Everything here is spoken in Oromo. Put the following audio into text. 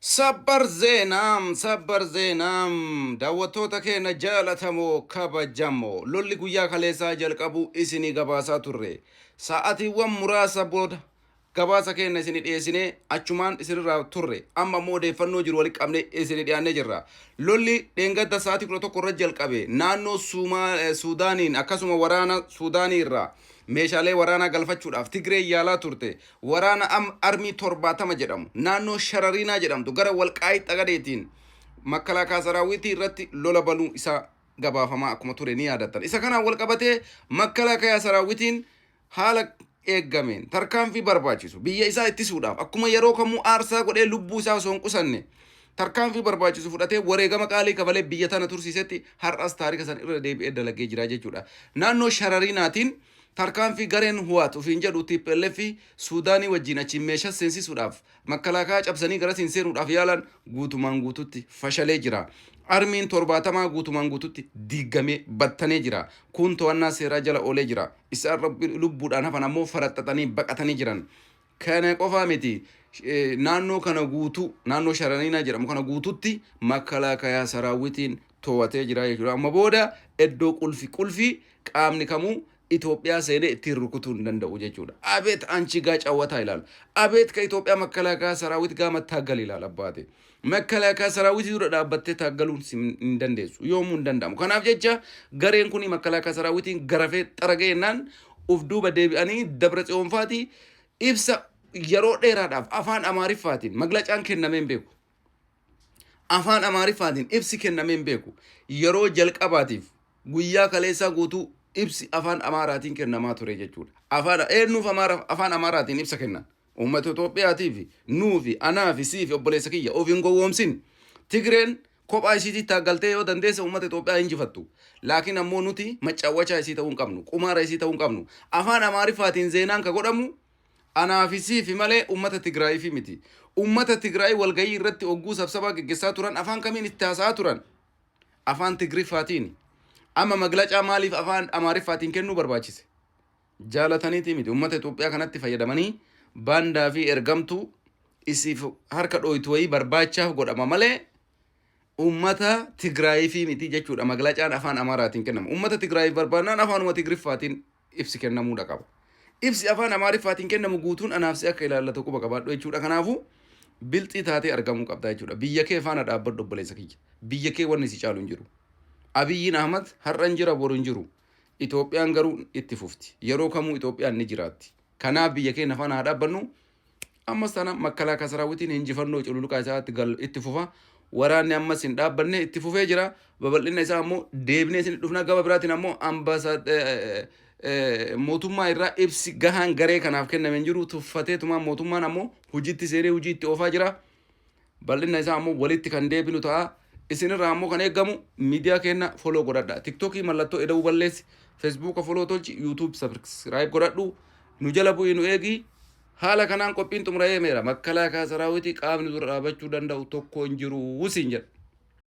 Sabbar zeenaam daawwattoota keenya jaalatamoo kabajamoo lolli guyyaa kaleessaa jalqabu isinii gabaasaa turre sa'atiiwwan muraasa booda gabaasa keenya isinii dhiyeessinee achumaan isinirraa turre amma immoo odeeffannoo jiru walitti qabnee isinii dhiyaannee jirra. Lolli dheengadda sa'atii 11 irra jalqabe naannoo Suudaaniin akkasuma waraana Suudaanii irraa meeshaalee waraanaa galfachuudhaaf Tigree yaalaa turte waraana armii 70 jedhamu naannoo Sharariinaa jedhamtu gara Walqaayitti Xagadeetiin makkalaakaa saraawitii irratti lola baluu isaa gabaafamaa akkuma ture ni yaadattan. Isa kanaan wal qabatee makkalaakaa saraawitiin haala eeggameen tarkaanfii barbaachisu biyya isaa ittisuudhaaf akkuma yeroo kamuu aarsaa godhee lubbuu isaa osoo hin qusanne tarkaanfii barbaachisu fudhatee wareegama qaalii kafalee biyya tana tursiisetti har'as taarika san irra deebi'ee dalagee jira jechuudha. Naannoo Sharariinaatiin tarkaanfii gareen huwaatu ofiin jedhu TPLF Suudaanii wajjin achiin meeshaa seensisuudhaaf makkalaakaa cabsanii gara seenuudhaaf yaalan guutumaan guututti fashalee jira. Armiin 70 guutumaan guututti diigamee battanee jira. Kun to'annaa seeraa jala oolee jira. Isaan lubbuudhaan hafan ammoo faraxxatanii baqatanii jiran. Kana qofaa miti naannoo kana guutuu naannoo Sharariinaa jedhamu kana guututti makkalaakaa saraawitiin to'atee jira jechuudha. Amma booda iddoo qulfii qaamni kamuu Itoophiyaa seenee ittiin rukutuu hin danda'u jechuudha. Abeet anchi gaa cawwataa ilaala. Abeet ka Itoophiyaa makkalaakaa saraawit gaa mattaaggal ilaala abbaate. Makkalaakaa saraawit dura dhaabbattee taaggaluun hin dandeessu. Yoomuu hin danda'amu. Kanaaf jecha gareen kun makkalaakaa saraawitiin garafee xarageenyaan uf duuba deebi'anii Dabratsiyoon faatii ibsa yeroo dheeraadhaaf afaan Amaariffaatiin maglacaan kennamee hin beeku. Afaan Amaariffaatiin ibsi kennamee hin beeku. Yeroo jalqabaatiif guyyaa kaleessaa guutuu ibsi afaan Amaaraatiin kennamaa ture jechuudha. Afaan Amaaraatiin ibsa kennan. Uummata Itoophiyaatiif nuufi anaafi siifi obboleessa kiyya ofiin gowwoomsin. Tigreen kophaa isiitii taaggaltee yoo dandeesse uummata Itoophiyaa injifattu. Laakiin ammoo nuti maccaawwachaa isii ta'uu hin qabnu. Qumaara isii ta'uu hin qabnu. Afaan Amaariffaatiin zeenaan ka godhamu anaafi siifi malee uummata Tigraayifi miti. Uummata Tigraay walgayii irratti ogguu sabsabaa geggeessaa turan afaan kamiin itti haasa'aa turan? Afaan Tigriffaatiin. Amma maglacaa maaliif afaan Amaariffaatiin kennuu barbaachise? Jaalataniiti miti. Uummata Itoophiyaa kanatti fayyadamanii baandaa fi ergamtuu isiif harka dhooytu wayii barbaachaaf godhama malee uummata Tigraayifi miti jechuudha. Maglacaan afaan Amaaraatiin kennama. Uummata Tigraayiif barbaannaan afaanuma Tigriffaatiin ibsi kennamuudha qaba. Ibsi afaan Amaariffaatiin kennamu guutuun anaafsi akka ilaallatu quba qabaadhu jechuudha. Kanaafuu bilxii taatee argamuu qabda jechuudha. Biyya kee faana dhaabbadhu obboleessa kiyya. Biyya kee wanni si caalu hin jiru. Abiyyiin Ahmad har'a hin jira boru hin jiru. Itoophiyaan garuu itti fufti. Yeroo kamuu Itoophiyaan ni jiraatti. Kanaaf biyya keenya faana haa dhaabbannu. Ammas tana makkalaakaa saraawitiin injifannoo cululuqaa isaatti itti fufa. Waraanni ammas hin dhaabbanne itti fufee jira. Babal'ina isaa ammoo deebinee isin dhufna gaba biraatiin ammoo mootummaa irraa ibsi gahaan garee kanaaf kenname hin jiru. Tuffateetumaan mootummaan ammoo hojiitti seenee hojii itti oofaa jira. Bal'ina isaa ammoo walitti kan deebinu ta'a. Isinirraa ammoo kan eegamu miidiyaa keenya foloo godhadha. TikTokii mallattoo eda'uu balleessi. Facebook foloo tolchi. YouTube subscribe godhadhu. Nu jala bu'ii nu eegi. Haala kanaan qophiin xumura'ee meera. Makkalaakaa saraawitii qaamni dura dhaabachuu danda'u tokko hin jiru. Wusiin jedha.